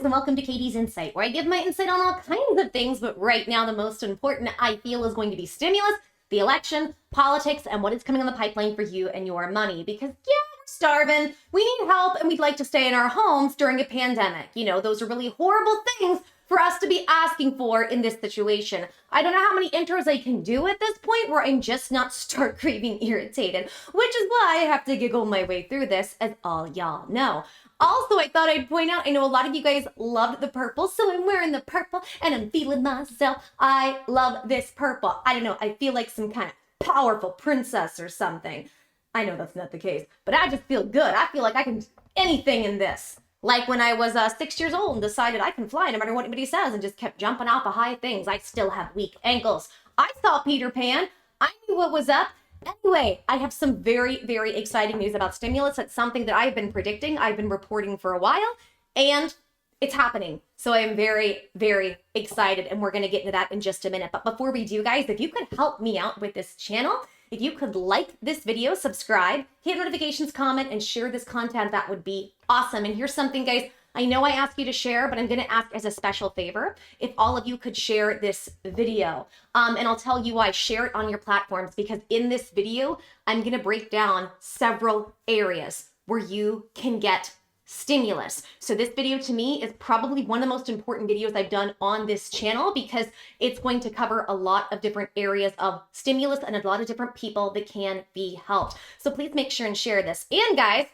and welcome to Katie's Insight, where I give my insight on all kinds of things, but right now the most important I feel is going to be stimulus, the election, politics, and what is coming on the pipeline for you and your money. Because yeah, we're starving, we need help, and we'd like to stay in our homes during a pandemic. You know, those are really horrible things for us to be asking for in this situation. I don't know how many intros I can do at this point where I'm just not stark raving irritated, which is why I have to giggle my way through this, as all y'all know. Also, I thought I'd point out, I know a lot of you guys loved the purple, so I'm wearing the purple and I'm feeling myself. I love this purple. I don't know, I feel like some kind of powerful princess or something. I know that's not the case, but I just feel good. I feel like I can do anything in this. Like when I was 6 years old and decided I can fly no matter what anybody says and just kept jumping off of high things. I still have weak ankles. I saw Peter Pan. I knew what was up. Anyway, I have some very, very exciting news about stimulus. It's something that I've been predicting. I've been reporting for a while, and it's happening. So I am very, very excited, and we're going to get into that in just a minute. But before we do, guys, if you could help me out with this channel, if you could like this video, subscribe, hit notifications, comment, and share this content, that would be awesome. And here's something, guys. I know I asked you to share, but I'm going to ask as a special favor if all of you could share this video. And I'll tell you why. Share it on your platforms, because in this video, I'm going to break down several areas where you can get stimulus. So this video to me is probably one of the most important videos I've done on this channel, because it's going to cover a lot of different areas of stimulus and a lot of different people that can be helped. So please make sure and share this. And guys,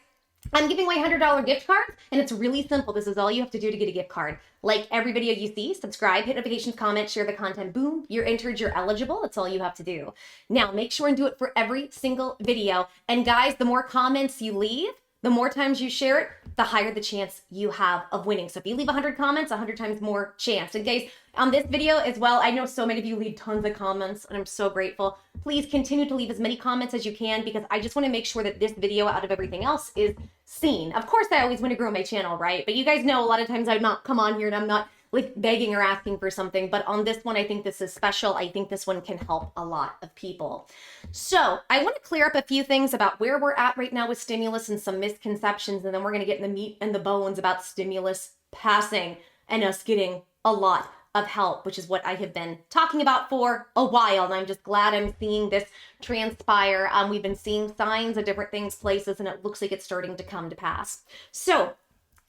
I'm giving away $100 gift cards, and it's really simple. This is all you have to do to get a gift card. Like every video you see, subscribe, hit notifications, comment, share the content, boom, you're entered, you're eligible. That's all you have to do. Now, make sure and do it for every single video. And guys, the more comments you leave, the more times you share it, the higher the chance you have of winning. So if you leave 100 comments, 100 times more chance. And guys, on this video as well, I know so many of you leave tons of comments, and I'm so grateful. Please continue to leave as many comments as you can, because I just want to make sure that this video, out of everything else, is seen. Of course, I always want to grow my channel, right? But you guys know a lot of times I'm not come on here and I'm not like begging or asking for something, but on this one, I think this is special. I think this one can help a lot of people. So I want to clear up a few things about where we're at right now with stimulus and some misconceptions, and then we're going to get in the meat and the bones about stimulus passing and us getting a lot of help, which is what I have been talking about for a while. And I'm just glad I'm seeing this transpire. We've been seeing signs of different things, places, and it looks like it's starting to come to pass. So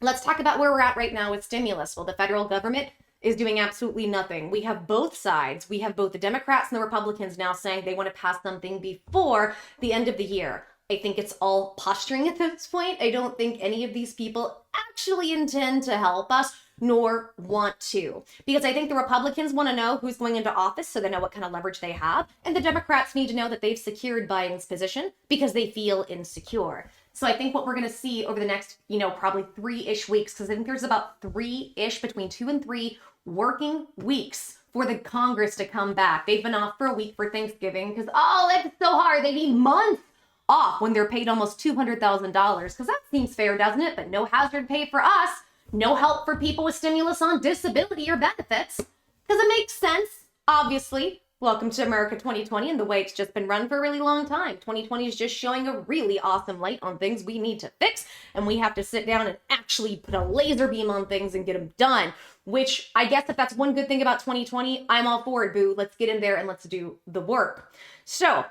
let's talk about where we're at right now with stimulus. Well, the federal government is doing absolutely nothing. We have both sides. We have both the Democrats and the Republicans now saying they want to pass something before the end of the year. I think it's all posturing at this point. I don't think any of these people actually intend to help us, nor want to. Because I think the Republicans want to know who's going into office so they know what kind of leverage they have. And the Democrats need to know that they've secured Biden's position because they feel insecure. So I think what we're going to see over the next, probably 3-ish weeks, because I think there's about 3-ish, between 2 and 3 working weeks for the Congress to come back. They've been off for a week for Thanksgiving because, it's so hard. They need months off when they're paid almost $200,000, because that seems fair, doesn't it? But no hazard pay for us. No help for people with stimulus on disability or benefits, because it makes sense, obviously. Welcome to America 2020 and the way it's just been run for a really long time. 2020 is just showing a really awesome light on things we need to fix, and we have to sit down and actually put a laser beam on things and get them done, which I guess if that's one good thing about 2020, I'm all for it, boo. Let's get in there and let's do the work. So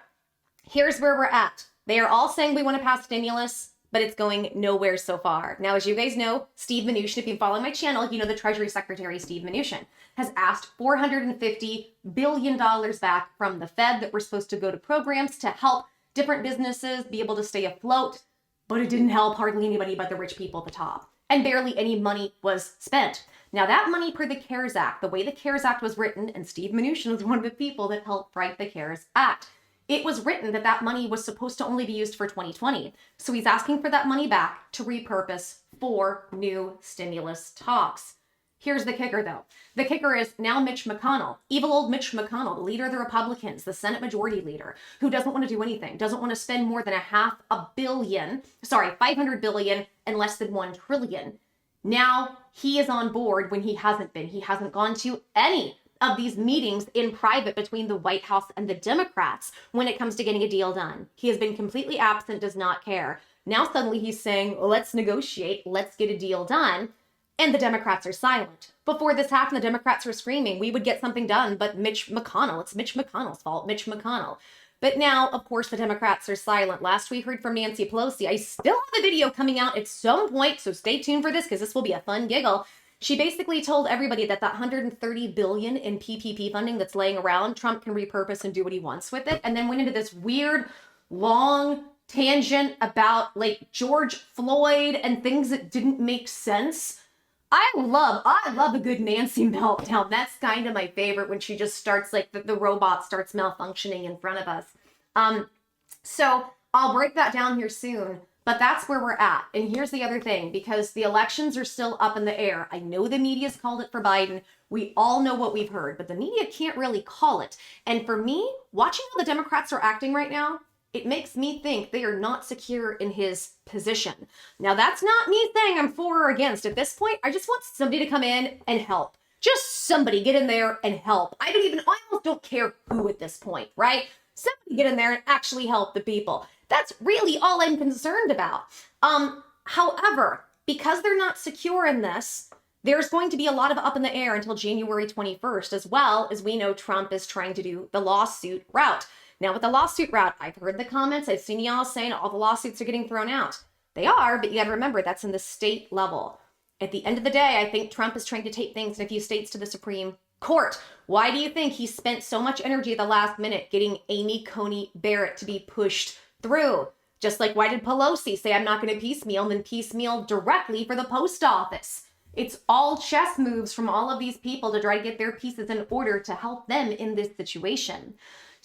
here's where we're at. They are all saying we want to pass stimulus, but it's going nowhere so far. Now, as you guys know, Steve Mnuchin, if you follow my channel, you know the Treasury Secretary, Steve Mnuchin, has asked $450 billion back from the Fed that were supposed to go to programs to help different businesses be able to stay afloat, but it didn't help hardly anybody but the rich people at the top. And barely any money was spent. Now, that money per the CARES Act, the way the CARES Act was written, and Steve Mnuchin was one of the people that helped write the CARES Act, it was written that that money was supposed to only be used for 2020. So he's asking for that money back to repurpose for new stimulus talks. Here's the kicker, though. The kicker is now Mitch McConnell, evil old Mitch McConnell, the leader of the Republicans, the Senate Majority Leader, who doesn't want to do anything, doesn't want to spend more than $500 billion and less than $1 trillion. Now he is on board when he hasn't been. He hasn't gone to any of these meetings in private between the White House and the Democrats when it comes to getting a deal done. He has been completely absent, does not care. Now suddenly he's saying, let's negotiate, let's get a deal done. And the Democrats are silent. Before this happened, the Democrats were screaming, we would get something done, but Mitch McConnell, it's Mitch McConnell's fault, Mitch McConnell. But now, of course, the Democrats are silent. Last we heard from Nancy Pelosi. I still have the video coming out at some point, so stay tuned for this because this will be a fun giggle. She basically told everybody that that $130 billion in PPP funding that's laying around, Trump can repurpose and do what he wants with it, and then went into this weird, long tangent about like George Floyd and things that didn't make sense. I love a good Nancy meltdown. That's kind of my favorite when she just starts like the robot starts malfunctioning in front of us. So I'll break that down here soon, but that's where we're at. And here's the other thing, because the elections are still up in the air. I know the media's called it for Biden. We all know what we've heard, but the media can't really call it. And for me, watching how the Democrats are acting right now, it makes me think they are not secure in his position. Now, that's not me saying I'm for or against. At this point, I just want somebody to come in and help. Just somebody get in there and help. I almost don't care who at this point, right? Somebody get in there and actually help the people. That's really all I'm concerned about. However, because they're not secure in this, there's going to be a lot of up in the air until January 21st, as well as we know Trump is trying to do the lawsuit route. Now, with the lawsuit route, I've heard the comments. I've seen y'all saying all the lawsuits are getting thrown out. They are, but you got to remember that's in the state level. At the end of the day, I think Trump is trying to take things in a few states to the Supreme Court. Why do you think he spent so much energy at the last minute getting Amy Coney Barrett to be pushed through? Just like why did Pelosi say I'm not going to piecemeal and then piecemeal directly for the post office? It's all chess moves from all of these people to try to get their pieces in order to help them in this situation.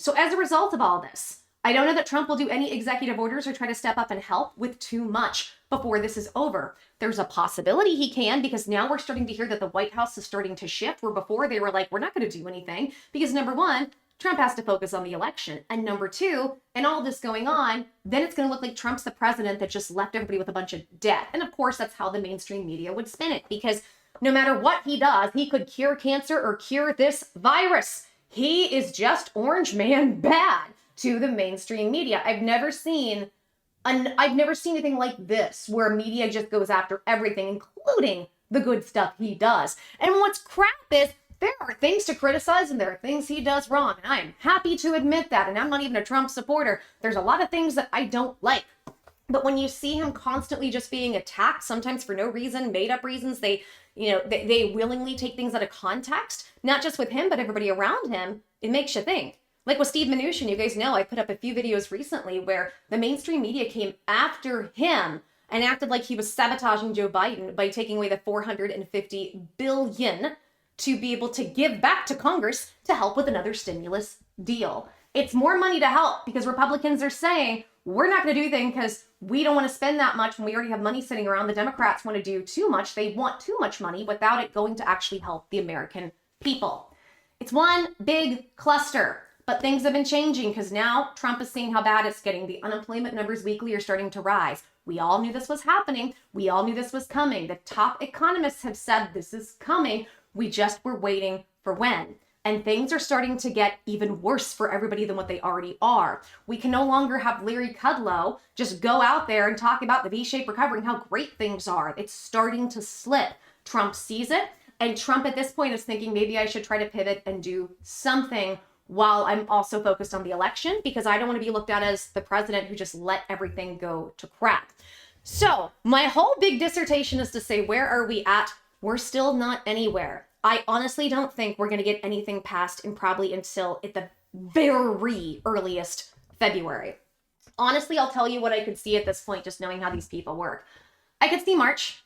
So as a result of all this, I don't know that Trump will do any executive orders or try to step up and help with too much before this is over. There's a possibility he can, because now we're starting to hear that the White House is starting to shift, where before they were like, we're not going to do anything because number one, Trump has to focus on the election. And number two, and all this going on, then it's going to look like Trump's the president that just left everybody with a bunch of debt. And of course, that's how the mainstream media would spin it, because no matter what he does, he could cure cancer or cure this virus. He is just orange man bad to the mainstream media. I've never seen anything like this where media just goes after everything, including the good stuff he does. And what's crap is there are things to criticize and there are things he does wrong. And I am happy to admit that. And I'm not even a Trump supporter. There's a lot of things that I don't like. But when you see him constantly just being attacked, sometimes for no reason, made up reasons, they willingly take things out of context, not just with him, but everybody around him, it makes you think. Like with Steve Mnuchin, you guys know I put up a few videos recently where the mainstream media came after him and acted like he was sabotaging Joe Biden by taking away the $450 billion to be able to give back to Congress to help with another stimulus deal. It's more money to help because Republicans are saying, we're not going to do anything because we don't want to spend that much when we already have money sitting around. The Democrats want to do too much. They want too much money without it going to actually help the American people. It's one big cluster, but things have been changing because now Trump is seeing how bad it's getting. The unemployment numbers weekly are starting to rise. We all knew this was happening. We all knew this was coming. The top economists have said this is coming. We just were waiting for when. And things are starting to get even worse for everybody than what they already are. We can no longer have Larry Kudlow just go out there and talk about the V-shaped recovery and how great things are. It's starting to slip. Trump sees it. And Trump at this point is thinking, maybe I should try to pivot and do something while I'm also focused on the election, because I don't want to be looked at as the president who just let everything go to crap. So my whole big dissertation is to say, where are we at? We're still not anywhere. I honestly don't think we're going to get anything passed in probably until at the very earliest February. Honestly, I'll tell you what I could see at this point, just knowing how these people work. I could see March.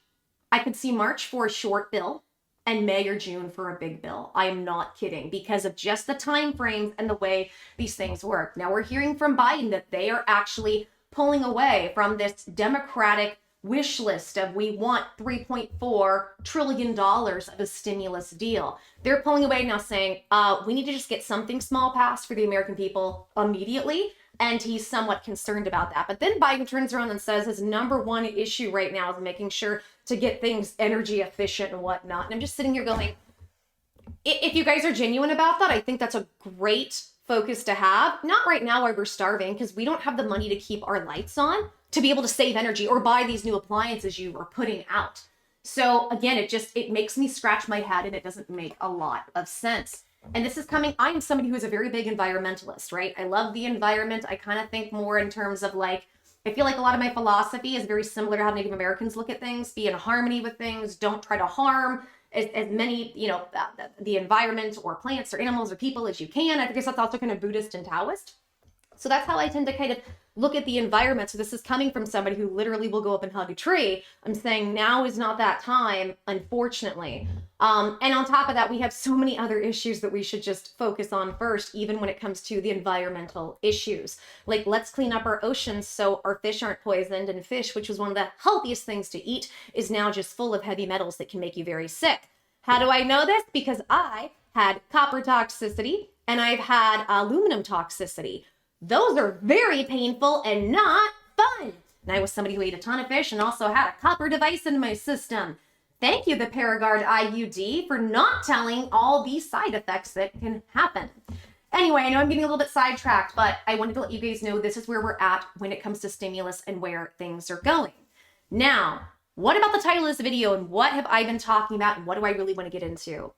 I could see March for a short bill and May or June for a big bill. I am not kidding, because of just the time frames and the way these things work. Now we're hearing from Biden that they are actually pulling away from this Democratic wish list of we want $3.4 trillion of a stimulus deal. They're pulling away now, saying we need to just get something small passed for the American people immediately. And he's somewhat concerned about that. But then Biden turns around and says his number one issue right now is making sure to get things energy efficient and whatnot. And I'm just sitting here going, if you guys are genuine about that, I think that's a great focus to have. Not right now while we're starving, because we don't have the money to keep our lights on to be able to save energy or buy these new appliances you are putting out. So again, it makes me scratch my head, and it doesn't make a lot of sense. And this is coming, I am somebody who is a very big environmentalist, right? I love the environment. I kind of think more in terms of like, I feel like a lot of my philosophy is very similar to how Native Americans look at things. Be in harmony with things. Don't try to harm as many, the environment or plants or animals or people as you can. I think that's also kind of Buddhist and Taoist. So that's how I tend to kind of look at the environment. So this is coming from somebody who literally will go up and hug a tree. I'm saying now is not that time, unfortunately. And on top of that, we have so many other issues that we should just focus on first, even when it comes to the environmental issues. Like, let's clean up our oceans so our fish aren't poisoned. And fish, which was one of the healthiest things to eat, is now just full of heavy metals that can make you very sick. How do I know this? Because I had copper toxicity and I've had aluminum toxicity. Those are very painful and not fun. And I was somebody who ate a ton of fish and also had a copper device in my system. Thank you, the Paragard IUD, for not telling all these side effects that can happen. Anyway, I know I'm getting a little bit sidetracked, but I wanted to let you guys know this is where we're at when it comes to stimulus and where things are going. Now, what about the title of this video and what have I been talking about and what do I really want to get into?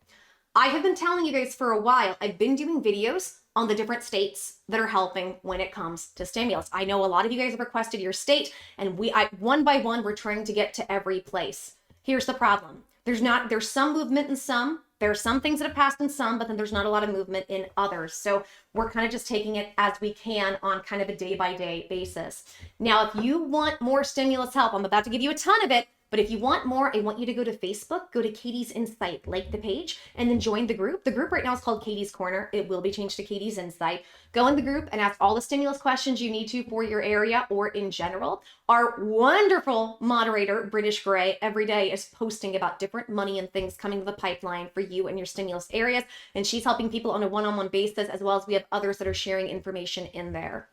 I have been telling you guys for a while, I've been doing videos on the different states that are helping when it comes to stimulus. I know a lot of you guys have requested your state, and one by one, we're trying to get to every place. Here's the problem. There's some movement in some. There are some things that have passed in some, but then there's not a lot of movement in others. So we're kind of just taking it as we can on kind of a day-by-day basis. Now, if you want more stimulus help, I'm about to give you a ton of it. But if you want more, I want you to go to Facebook, go to Katie's Insight, like the page, and then join the group. The group right now is called Katie's Corner. It will be changed to Katie's Insight. Go in the group and ask all the stimulus questions you need to for your area or in general. Our wonderful moderator, British Gray, every day is posting about different money and things coming to the pipeline for you and your stimulus areas. And she's helping people on a one-on-one basis, as well as we have others that are sharing information in there.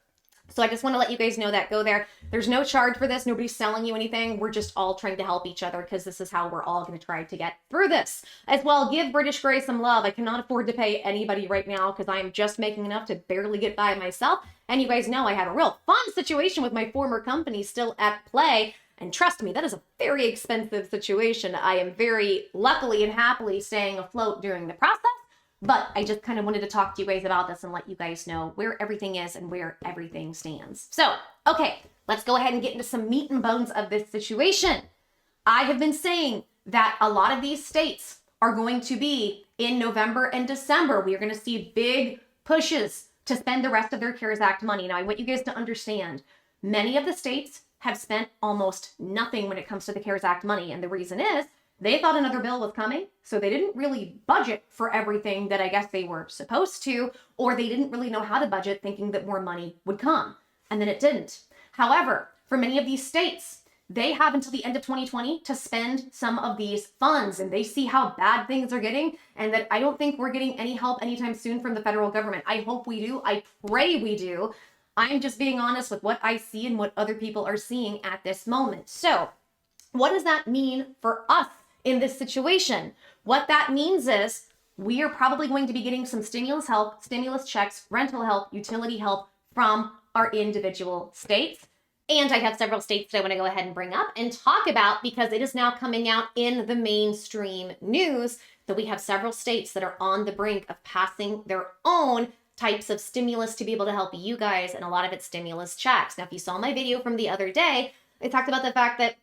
So I just want to let you guys know that. Go there. There's no charge for this. Nobody's selling you anything. We're just all trying to help each other because this is how we're all going to try to get through this. As well, give British Gray some love. I cannot afford to pay anybody right now because I am just making enough to barely get by myself. And you guys know I have a real fun situation with my former company still at play. And trust me, that is a very expensive situation. I am very luckily and happily staying afloat during the process. But I just kind of wanted to talk to you guys about this and let you guys know where everything is and where everything stands. So, okay, let's go ahead and get into some meat and bones of this situation. I have been saying that a lot of these states are going to be in November and December. We are going to see big pushes to spend the rest of their CARES Act money. Now, I want you guys to understand, many of the states have spent almost nothing when it comes to the CARES Act money. And the reason is, they thought another bill was coming, so they didn't really budget for everything that I guess they were supposed to, or they didn't really know how to budget thinking that more money would come, and then it didn't. However, for many of these states, they have until the end of 2020 to spend some of these funds, and they see how bad things are getting, and that I don't think we're getting any help anytime soon from the federal government. I hope we do. I pray we do. I'm just being honest with what I see and what other people are seeing at this moment. So, what does that mean for us in this situation? What that means is we are probably going to be getting some stimulus help, stimulus checks, rental help, utility help from our individual states. And I have several states that I want to go ahead and bring up and talk about because it is now coming out in the mainstream news that we have several states that are on the brink of passing their own types of stimulus to be able to help you guys, and a lot of it's stimulus checks. Now, if you saw my video from the other day, I talked about the fact that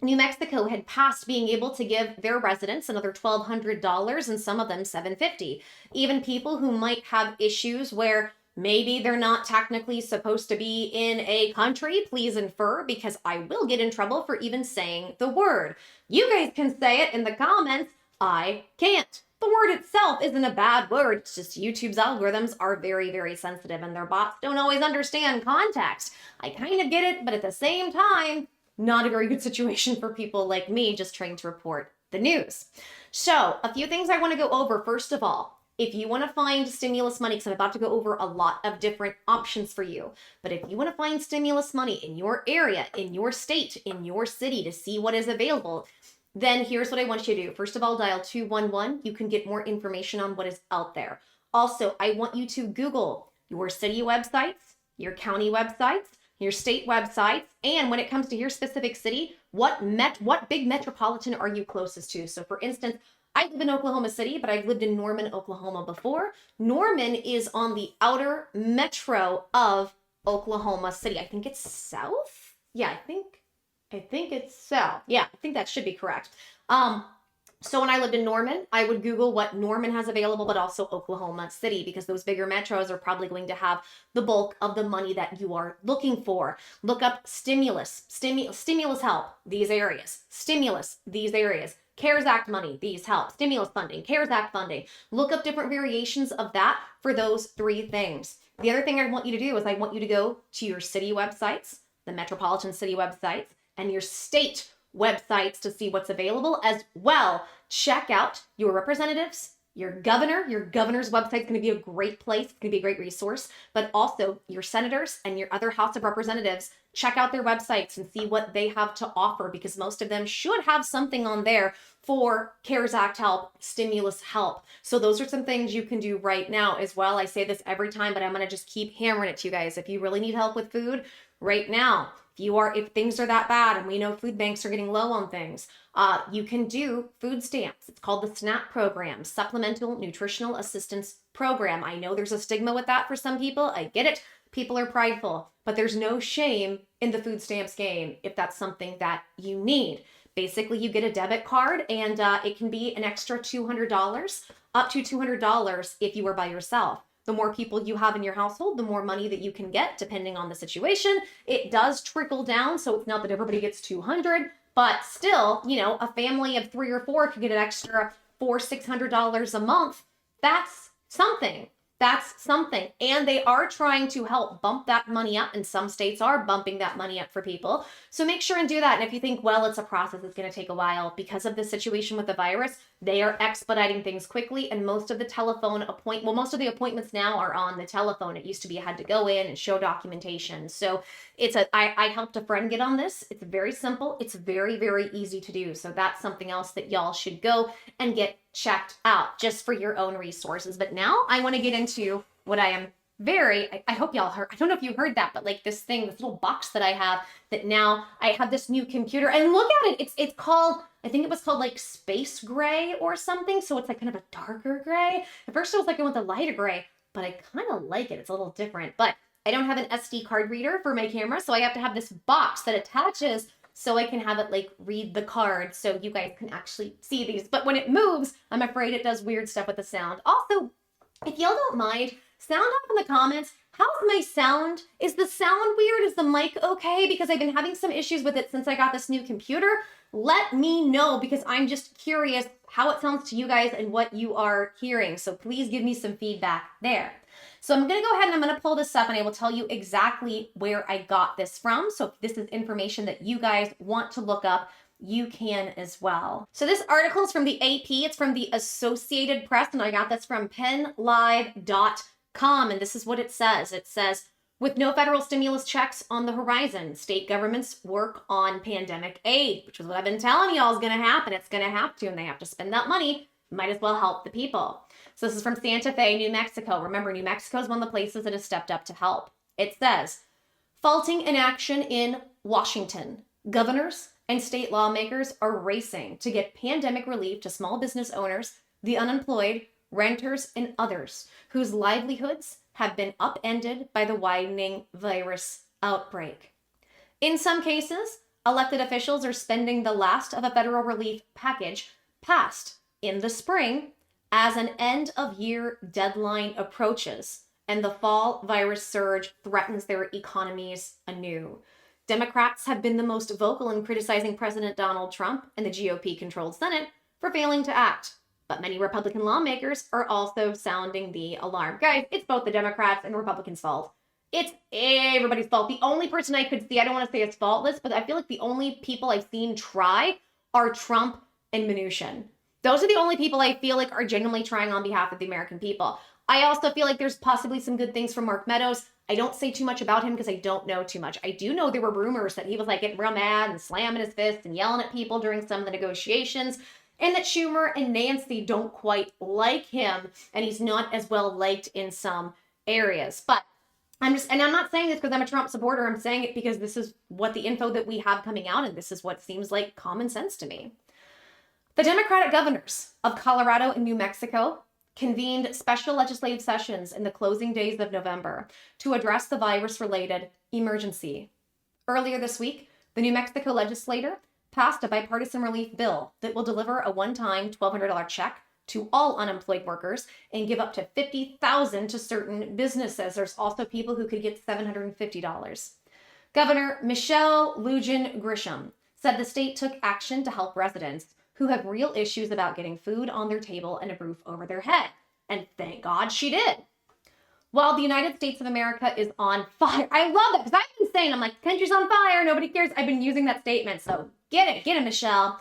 New Mexico had passed being able to give their residents another $1,200 and some of them $750. Even people who might have issues where maybe they're not technically supposed to be in a country, please infer, because I will get in trouble for even saying the word. You guys can say it in the comments. I can't. The word itself isn't a bad word. It's just YouTube's algorithms are very, very sensitive and their bots don't always understand context. I kind of get it, but at the same time, not a very good situation for people like me just trying to report the news. So a few things I want to go over. First of all, if you want to find stimulus money, because I'm about to go over a lot of different options for you, but if you want to find stimulus money in your area, in your state, in your city to see what is available, then here's what I want you to do. First of all, dial 211. You can get more information on what is out there. Also, I want you to Google your city websites, your county websites, your state websites, and when it comes to your specific city, what big metropolitan are you closest to? So for instance, I live in Oklahoma City, but I've lived in Norman, Oklahoma before. Norman is on the outer metro of Oklahoma City. I think it's south. Yeah, I think it's south. Yeah, I think that should be correct. So when I lived in Norman, I would Google what Norman has available, but also Oklahoma City, because those bigger metros are probably going to have the bulk of the money that you are looking for. Look up stimulus help, these areas. Stimulus, these areas. CARES Act money, these help. Stimulus funding, CARES Act funding. Look up different variations of that for those three things. The other thing I want you to do is I want you to go to your city websites, the metropolitan city websites, and your state websites to see what's available as well. Check out your representatives, your governor. Your governor's website is going to be a great place. It's going to be a great resource, but also your senators and your other House of Representatives. Check out their websites and see what they have to offer, because most of them should have something on there for CARES Act help, stimulus help. So those are some things you can do right now as well. I say this every time, but I'm going to just keep hammering it to you guys. If you really need help with food right now, if things are that bad, and we know food banks are getting low on things, you can do food stamps. It's called the SNAP program, Supplemental Nutritional Assistance Program. I know there's a stigma with that for some people. I get it. People are prideful, but there's no shame in the food stamps game if that's something that you need. Basically, you get a debit card, and it can be an extra $200, up to $200 if you are by yourself. The more people you have in your household, the more money that you can get, depending on the situation. It does trickle down, so it's not that everybody gets $200, but still, a family of 3 or 4 could get an extra $400-$600 a month. That's something. That's something. And they are trying to help bump that money up, and some states are bumping that money up for people. So make sure and do that. And if you think, well, it's a process, it's going to take a while, because of the situation with the virus, they are expediting things quickly. And most of the most of the appointments now are on the telephone. It used to be you had to go in and show documentation. So I helped a friend get on this. It's very simple. It's very, very easy to do. So that's something else that y'all should go and get checked out just for your own resources. But now I want to get into what I am I hope y'all heard. I don't know if you heard that, but like this little box that I have, that now I have this new computer, and look at it. It's called, I think it was called like space gray or something. So it's like kind of a darker gray. At first I was like, I want the lighter gray, but I kind of like it. It's a little different, but I don't have an SD card reader for my camera. So I have to have this box that attaches so I can have it like read the card so you guys can actually see these. But when it moves, I'm afraid it does weird stuff with the sound. Also, if y'all don't mind, sound off in the comments. How's my sound? Is the sound weird? Is the mic okay? Because I've been having some issues with it since I got this new computer. Let me know, because I'm just curious how it sounds to you guys and what you are hearing. So please give me some feedback there. So I'm going to go ahead and I'm going to pull this up, and I will tell you exactly where I got this from. So if this is information that you guys want to look up, you can as well. So this article is from the AP. It's from the Associated Press, and I got this from penlive.com. And this is what it says. It says, with no federal stimulus checks on the horizon, state governments work on pandemic aid, which is what I've been telling y'all is going to happen. It's going to have to, and they have to spend that money. Might as well help the people. So this is from Santa Fe, New Mexico. Remember, New Mexico is one of the places that has stepped up to help. It says, faulting inaction in Washington. Governors and state lawmakers are racing to get pandemic relief to small business owners, the unemployed, renters, and others whose livelihoods have been upended by the widening virus outbreak. In some cases, elected officials are spending the last of a federal relief package passed in the spring as an end-of-year deadline approaches and the fall virus surge threatens their economies anew. Democrats have been the most vocal in criticizing President Donald Trump and the GOP-controlled Senate for failing to act. But many Republican lawmakers are also sounding the alarm. Guys, it's both the Democrats and Republicans' fault. It's everybody's fault. The only person I could see, I don't want to say it's faultless, but I feel like the only people I've seen try are Trump and Mnuchin. Those are the only people I feel like are genuinely trying on behalf of the American people. I also feel like there's possibly some good things from Mark Meadows. I don't say too much about him because I don't know too much. I do know there were rumors that he was like getting real mad and slamming his fist and yelling at people during some of the negotiations, and that Schumer and Nancy don't quite like him, and he's not as well liked in some areas. But And I'm not saying this because I'm a Trump supporter. I'm saying it because this is what the info that we have coming out, and this is what seems like common sense to me. The Democratic governors of Colorado and New Mexico convened special legislative sessions in the closing days of November to address the virus-related emergency. Earlier this week, the New Mexico legislature passed a bipartisan relief bill that will deliver a one-time $1,200 check to all unemployed workers and give up to $50,000 to certain businesses. There's also people who could get $750. Governor Michelle Lujan Grisham said the state took action to help residents who have real issues about getting food on their table and a roof over their head. And thank God she did. While the United States of America is on fire. I love that because I've been saying, I'm like, the country's on fire, nobody cares. I've been using that statement. So get it, Michelle.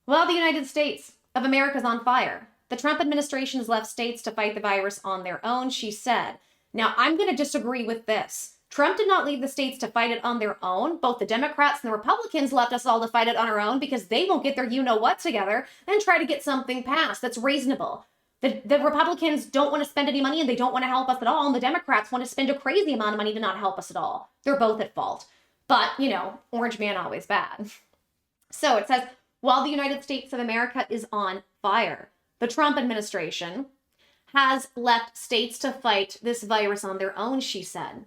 While the United States of America is on fire, the Trump administration has left states to fight the virus on their own, she said. Now, I'm going to disagree with this. Trump did not leave the states to fight it on their own. Both the Democrats and the Republicans left us all to fight it on our own because they won't get their you-know-what together and try to get something passed that's reasonable. The Republicans don't want to spend any money and they don't want to help us at all. And the Democrats want to spend a crazy amount of money to not help us at all. They're both at fault. But, orange man always bad. So it says, while the United States of America is on fire, the Trump administration has left states to fight this virus on their own, she said,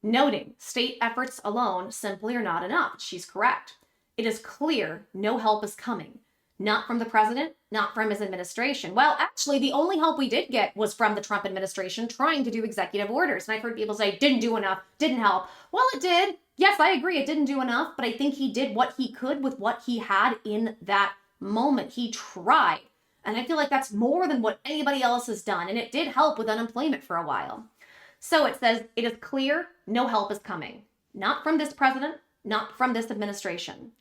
noting state efforts alone simply are not enough. She's correct. It is clear no help is coming, not from the president, not from his administration. Well, actually, the only help we did get was from the Trump administration trying to do executive orders. And I've heard people say, didn't do enough, didn't help. Well, it did. Yes, I agree. It didn't do enough, but I think he did what he could with what he had in that moment. He tried. And I feel like that's more than what anybody else has done. And it did help with unemployment for a while. So it says, it is clear no help is coming. Not from this president, not from this administration.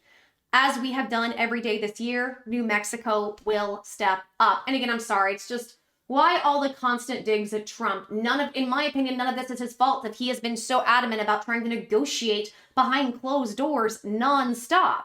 As we have done every day this year, New Mexico will step up. And again, I'm sorry, it's just why all the constant digs at Trump? In my opinion, none of this is his fault if he has been so adamant about trying to negotiate behind closed doors nonstop.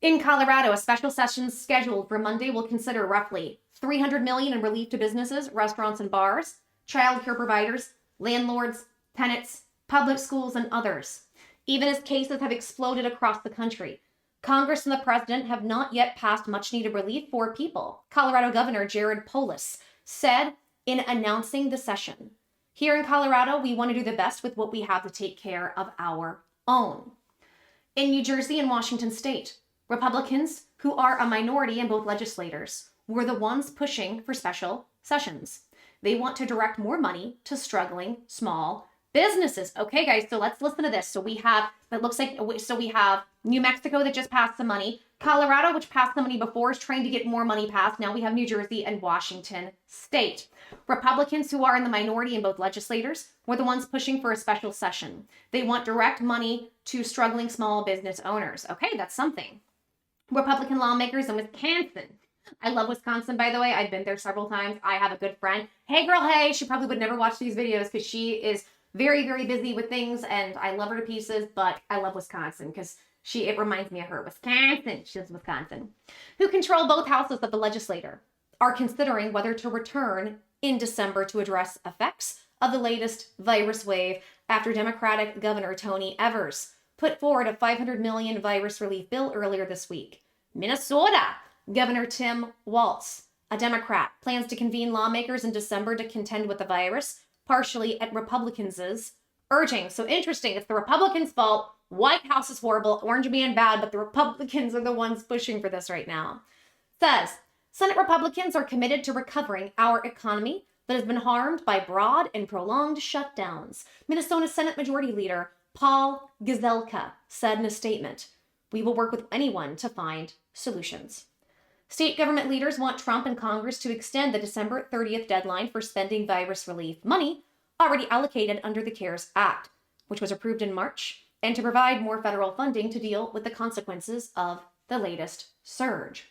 In Colorado, a special session scheduled for Monday will consider roughly $300 million in relief to businesses, restaurants and bars, child care providers, landlords, tenants, public schools, and others. Even as cases have exploded across the country, Congress and the president have not yet passed much needed relief for people. Colorado Governor Jared Polis said in announcing the session, here in Colorado, we want to do the best with what we have to take care of our own. In New Jersey and Washington state, Republicans, who are a minority in both legislators, were the ones pushing for special sessions. They want to direct more money to struggling small businesses. Okay, guys, so let's listen to this. So we have New Mexico that just passed some money. Colorado, which passed the money before, is trying to get more money passed. Now we have New Jersey and Washington state. Republicans, who are in the minority in both legislators, were the ones pushing for a special session. They want direct money to struggling small business owners. Okay, that's something. Republican lawmakers in Wisconsin. I love Wisconsin, by the way. I've been there several times. I have a good friend. Hey, girl, hey. She probably would never watch these videos because she is very, very busy with things, and I love her to pieces, but I love Wisconsin because it reminds me of her. Wisconsin. She lives in Wisconsin. Who control both houses of the legislature are considering whether to return in December to address effects of the latest virus wave after Democratic Governor Tony Evers put forward a $500 million virus relief bill earlier this week. Minnesota Governor Tim Walz, a Democrat, plans to convene lawmakers in December to contend with the virus, partially at Republicans' urging. So interesting. It's the Republicans' fault. White House is horrible. Orange man bad, but the Republicans are the ones pushing for this right now. Says, Senate Republicans are committed to recovering our economy that has been harmed by broad and prolonged shutdowns. Minnesota Senate Majority Leader Paul Gazelka said in a statement, we will work with anyone to find solutions. State government leaders want Trump and Congress to extend the December 30th deadline for spending virus relief money already allocated under the CARES Act, which was approved in March, and to provide more federal funding to deal with the consequences of the latest surge.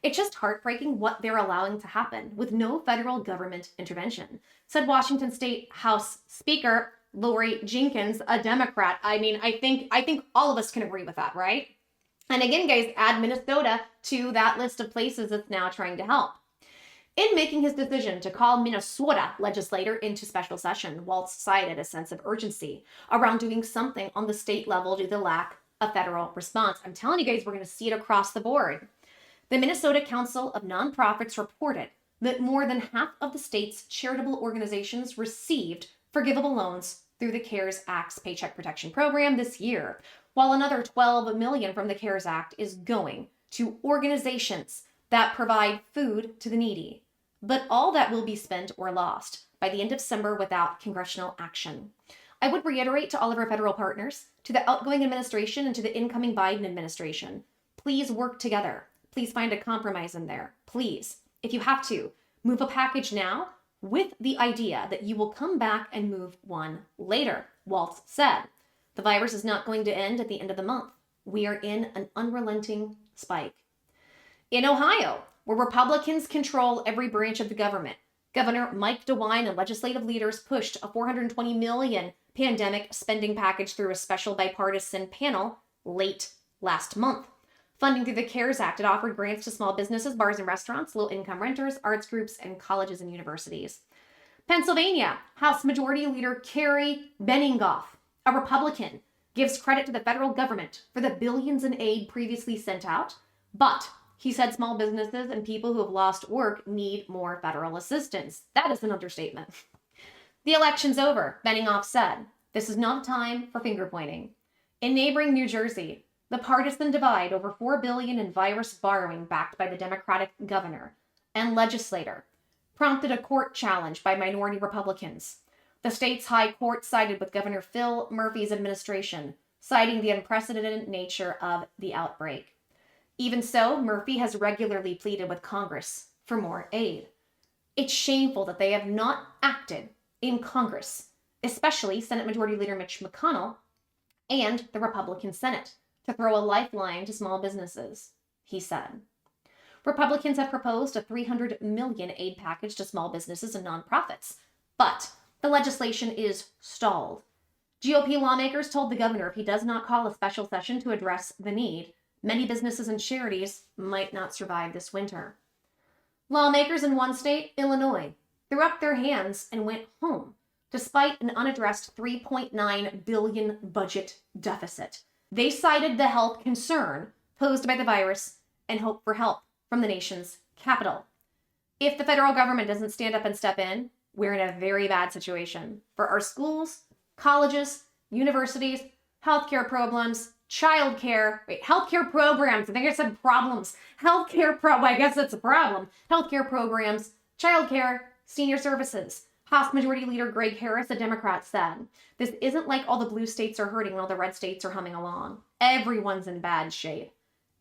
It's just heartbreaking what they're allowing to happen with no federal government intervention, said Washington State House Speaker Lori Jenkins, a Democrat. I mean, I think all of us can agree with that, right? And again, guys, add Minnesota to that list of places that's now trying to help. In making his decision to call Minnesota legislator into special session, Walz cited a sense of urgency around doing something on the state level due to the lack of federal response. I'm telling you guys, we're going to see it across the board. The Minnesota Council of Nonprofits reported that more than half of the state's charitable organizations received forgivable loans through the CARES Act's Paycheck Protection Program this year, while another $12 million from the CARES Act is going to organizations that provide food to the needy. But all that will be spent or lost by the end of December without congressional action. I would reiterate to all of our federal partners, to the outgoing administration and to the incoming Biden administration, please work together. Please find a compromise in there. Please, if you have to, move a package now with the idea that you will come back and move one later, Walz said. The virus is not going to end at the end of the month. We are in an unrelenting spike. In Ohio, where Republicans control every branch of the government, Governor Mike DeWine and legislative leaders pushed a $420 million pandemic spending package through a special bipartisan panel late last month. Funding through the CARES Act, it offered grants to small businesses, bars and restaurants, low-income renters, arts groups, and colleges and universities. Pennsylvania, House Majority Leader Carrie Benningoff, a Republican, gives credit to the federal government for the billions in aid previously sent out, but he said small businesses and people who have lost work need more federal assistance. That is an understatement. The election's over, Benningoff said. This is not time for finger pointing. In neighboring New Jersey, the partisan divide over $4 billion in virus borrowing backed by the Democratic governor and legislator prompted a court challenge by minority Republicans. The state's high court sided with Governor Phil Murphy's administration, citing the unprecedented nature of the outbreak. Even so, Murphy has regularly pleaded with Congress for more aid. It's shameful that they have not acted in Congress, especially Senate Majority Leader Mitch McConnell and the Republican Senate, to throw a lifeline to small businesses, he said. Republicans have proposed a $300 million aid package to small businesses and nonprofits, but the legislation is stalled. GOP lawmakers told the governor if he does not call a special session to address the need, many businesses and charities might not survive this winter. Lawmakers in one state, Illinois, threw up their hands and went home, despite an unaddressed $3.9 billion budget deficit. They cited the health concern posed by the virus and hope for help from the nation's capital. If the federal government doesn't stand up and step in, we're in a very bad situation for our schools, colleges, universities, healthcare programs, healthcare programs. I think I said problems. I guess that's a problem. Healthcare programs, childcare, senior services. House Majority Leader Greg Harris, a Democrat, said, this isn't like all the blue states are hurting while the red states are humming along. Everyone's in bad shape.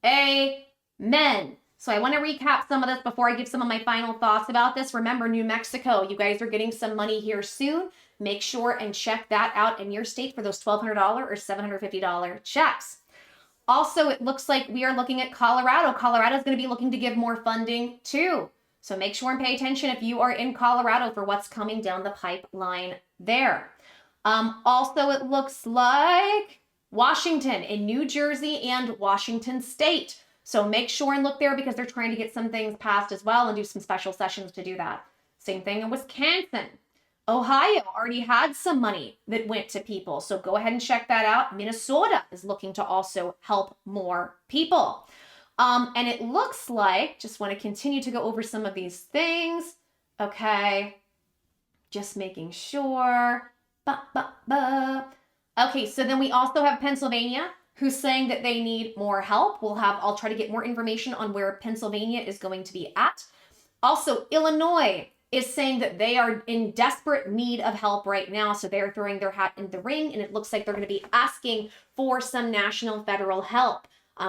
Amen. So I want to recap some of this before I give some of my final thoughts about this. Remember, New Mexico, you guys are getting some money here soon. Make sure and check that out in your state for those $1,200 or $750 checks. Also, it looks like we are looking at Colorado. Colorado is going to be looking to give more funding too. So make sure and pay attention if you are in Colorado for what's coming down the pipeline there. Also, it looks like Washington in New Jersey and Washington State. So make sure and look there because they're trying to get some things passed as well and do some special sessions to do that. Same thing in Wisconsin. Ohio already had some money that went to people. So go ahead and check that out. Minnesota is looking to also help more people. And it looks like, just want to continue to go over some of these things. Okay. Just making sure. Okay, so then we also have Pennsylvania, who's saying that they need more help. I'll try to get more information on where Pennsylvania is going to be at. Also, Illinois is saying that they are in desperate need of help right now. So they're throwing their hat in the ring, and it looks like they're going to be asking for some national federal help.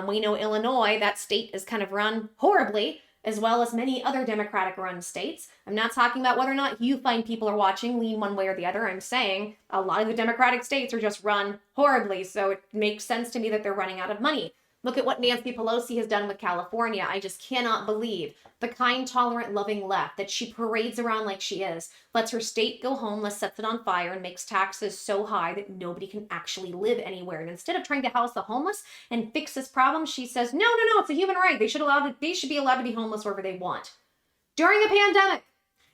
We know Illinois, that state is kind of run horribly, as well as many other Democratic-run states. I'm not talking about whether or not you find people are watching lean one way or the other. I'm saying a lot of the Democratic states are just run horribly, so it makes sense to me that they're running out of money. Look at what Nancy Pelosi has done with California. I just cannot believe the kind, tolerant, loving left that she parades around like she is, lets her state go homeless, sets it on fire, and makes taxes so high that nobody can actually live anywhere. And instead of trying to house the homeless and fix this problem, she says, no, it's a human right. They should be allowed to be homeless wherever they want. during a pandemic.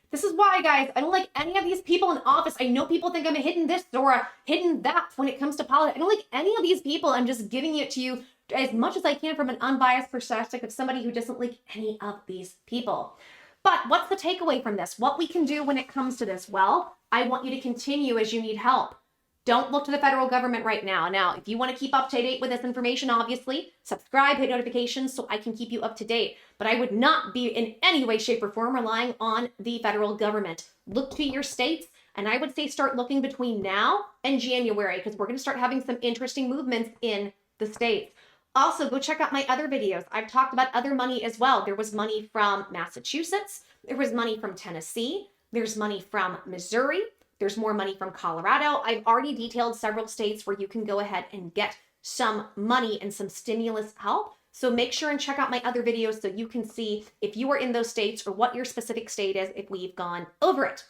This is why, guys, I don't like any of these people in office. I know people think I'm a hidden this or a hidden that when it comes to politics. I don't like any of these people. I'm just giving it to you as much as I can from an unbiased perspective of somebody who doesn't like any of these people. But what's the takeaway from this? What we can do when it comes to this? Well, I want you to continue as you need help. Don't look to the federal government right now. Now, if you want to keep up to date with this information, obviously, subscribe, hit notifications so I can keep you up to date. But I would not be in any way, shape, or form relying on the federal government. Look to your states, and I would say start looking between now and January because we're going to start having some interesting movements in the states. Also, go check out my other videos. I've talked about other money as well. There was money from Massachusetts. There was money from Tennessee. There's money from Missouri. There's more money from Colorado. I've already detailed several states where you can go ahead and get some money and some stimulus help. So make sure and check out my other videos so you can see if you are in those states or what your specific state is if we've gone over it.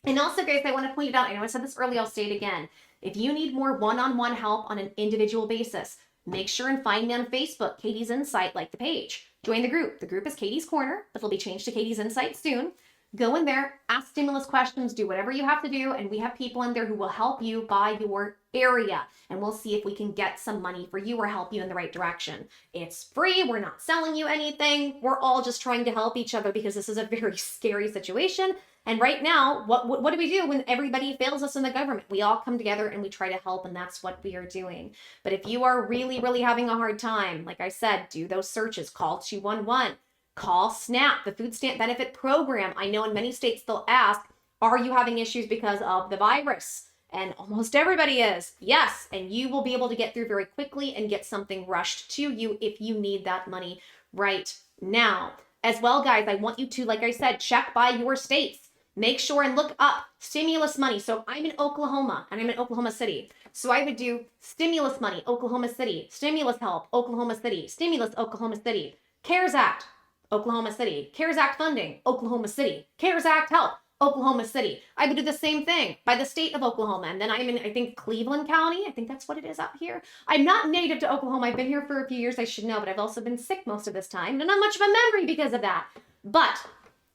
And also, guys, I want to point it out. I know I said this earlier, I'll say it again. If you need more one-on-one help on an individual basis, make sure and find me on Facebook, Katie's Insight, like the page. Join the group. The group is Katie's Corner, but it'll be changed to Katie's Insight soon. Go in there, ask stimulus questions, do whatever you have to do, and we have people in there who will help you by your area, and we'll see if we can get some money for you or help you in the right direction. It's free. We're not selling you anything. We're all just trying to help each other because this is a very scary situation. And right now, what do we do when everybody fails us in the government? We all come together and we try to help, and that's what we are doing. But if you are really, really having a hard time, like I said, do those searches, call 211. Call SNAP, the Food Stamp Benefit Program. I know in many states they'll ask, are you having issues because of the virus? And almost everybody is. Yes, and you will be able to get through very quickly and get something rushed to you if you need that money right now. As well, guys, I want you to, like I said, check by your states. Make sure and look up stimulus money. So I'm in Oklahoma, and I'm in Oklahoma City. So I would do stimulus money, Oklahoma City, stimulus help, Oklahoma City, stimulus, Oklahoma City, CARES Act, Oklahoma City, CARES Act funding, Oklahoma City, CARES Act help, Oklahoma City. I would do the same thing by the state of Oklahoma. And then I'm in, I think, Cleveland County. I think that's what it is out here. I'm not native to Oklahoma. I've been here for a few years, I should know, but I've also been sick most of this time. And not much of a memory because of that. But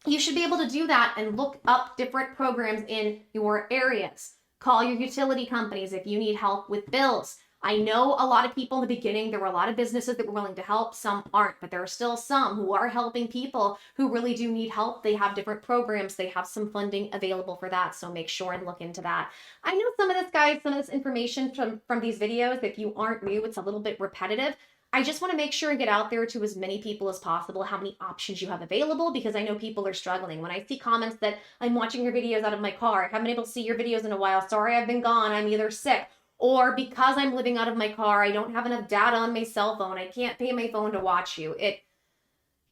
you should be able to do that and look up different programs in your areas. Call your utility companies if you need help with bills. I know a lot of people in the beginning, there were a lot of businesses that were willing to help, some aren't, but there are still some who are helping people who really do need help. They have different programs, they have some funding available for that, so make sure and look into that. I know some of this, guys, some of this information from these videos, if you aren't new, it's a little bit repetitive. I just want to make sure and get out there to as many people as possible how many options you have available, because I know people are struggling. When I see comments that I'm watching your videos out of my car, I haven't been able to see your videos in a while, sorry I've been gone, I'm either sick, or because I'm living out of my car, I don't have enough data on my cell phone, I can't pay my phone to watch you.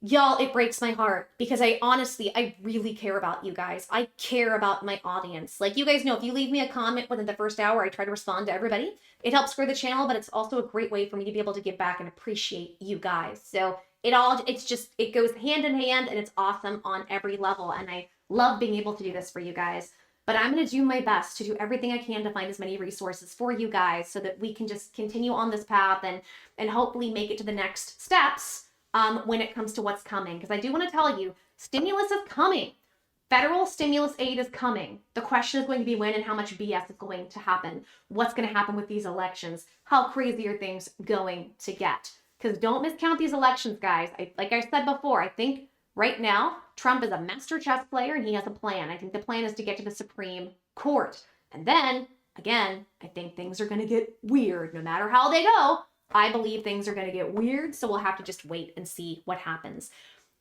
Y'all, it breaks my heart because I really care about you guys. I care about my audience. Like you guys know, if you leave me a comment within the first hour, I try to respond to everybody. It helps grow the channel, but it's also a great way for me to be able to give back and appreciate you guys. So it goes hand in hand, and it's awesome on every level. And I love being able to do this for you guys. But I'm going to do my best to do everything I can to find as many resources for you guys so that we can just continue on this path and hopefully make it to the next steps when it comes to what's coming. Because I do want to tell you, stimulus is coming. Federal stimulus aid is coming. The question is going to be when and how much BS is going to happen. What's going to happen with these elections? How crazy are things going to get? Because don't miscount these elections, guys. Like I said before, I think right now, Trump is a master chess player and he has a plan. I think the plan is to get to the Supreme Court. And then, again, I think things are going to get weird no matter how they go. I believe things are going to get weird, so we'll have to just wait and see what happens.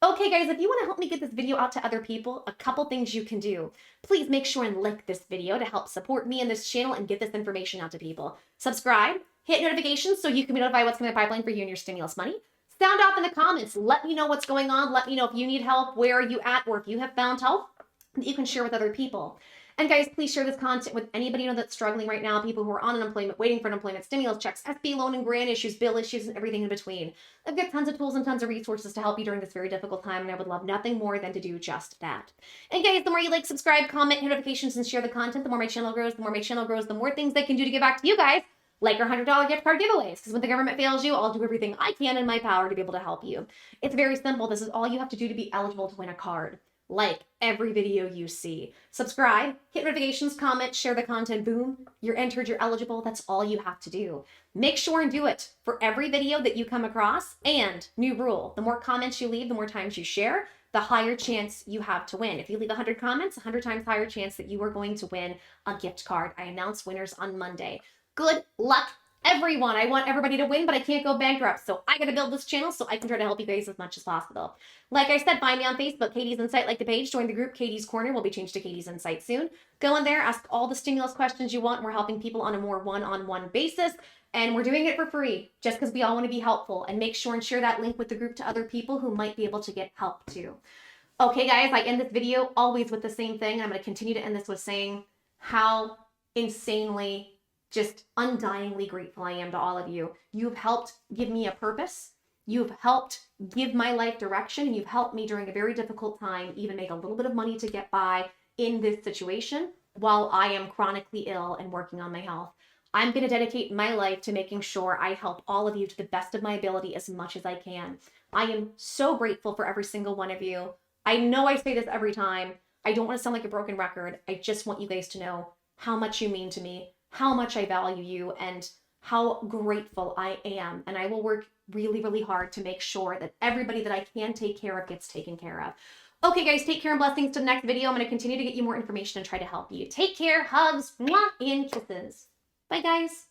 Okay, guys, if you want to help me get this video out to other people, a couple things you can do. Please make sure and like this video to help support me and this channel and get this information out to people. Subscribe, hit notifications so you can be notified what's coming in the pipeline for you and your stimulus money. Sound off in the comments. Let me know what's going on. Let me know if you need help, where are you at, or if you have found help that you can share with other people. And guys, please share this content with anybody you know that's struggling right now, people who are on unemployment, waiting for unemployment, stimulus checks, SB loan and grant issues, bill issues, and everything in between. I've got tons of tools and tons of resources to help you during this very difficult time, and I would love nothing more than to do just that. And guys, the more you like, subscribe, comment, hit notifications, and share the content, the more my channel grows. The more my channel grows, the more things I can do to give back to you guys, like our $100 gift card giveaways, because when the government fails you, I'll do everything I can in my power to be able to help you. It's very simple. This is all you have to do to be eligible to win a card. like every video you see. Subscribe, hit notifications, comment, share the content, boom, you're entered, you're eligible. That's all you have to do. Make sure and do it for every video that you come across. And new rule, the more comments you leave, the more times you share, the higher chance you have to win. If you leave 100 comments, 100 times higher chance that you are going to win a gift card. I announce winners on Monday. Good luck, everyone. I want everybody to win, but I can't go bankrupt. So I got to build this channel so I can try to help you guys as much as possible. Like I said, find me on Facebook, Katie's Insight, like the page, join the group, Katie's Corner will be changed to Katie's Insight soon. Go in there, ask all the stimulus questions you want. We're helping people on a more one-on-one basis, and we're doing it for free just because we all want to be helpful, and make sure and share that link with the group to other people who might be able to get help too. Okay, guys, I end this video always with the same thing. I'm going to continue to end this with saying how insanely, just undyingly grateful I am to all of you. You've helped give me a purpose. You've helped give my life direction, and you've helped me during a very difficult time even make a little bit of money to get by in this situation while I am chronically ill and working on my health. I'm going to dedicate my life to making sure I help all of you to the best of my ability as much as I can. I am so grateful for every single one of you. I know I say this every time. I don't want to sound like a broken record. I just want you guys to know how much you mean to me, how much I value you, and how grateful I am. And I will work really, really hard to make sure that everybody that I can take care of gets taken care of. Okay, guys, take care and blessings to the next video. I'm going to continue to get you more information and try to help you. Take care, hugs, mwah, and kisses. Bye, guys.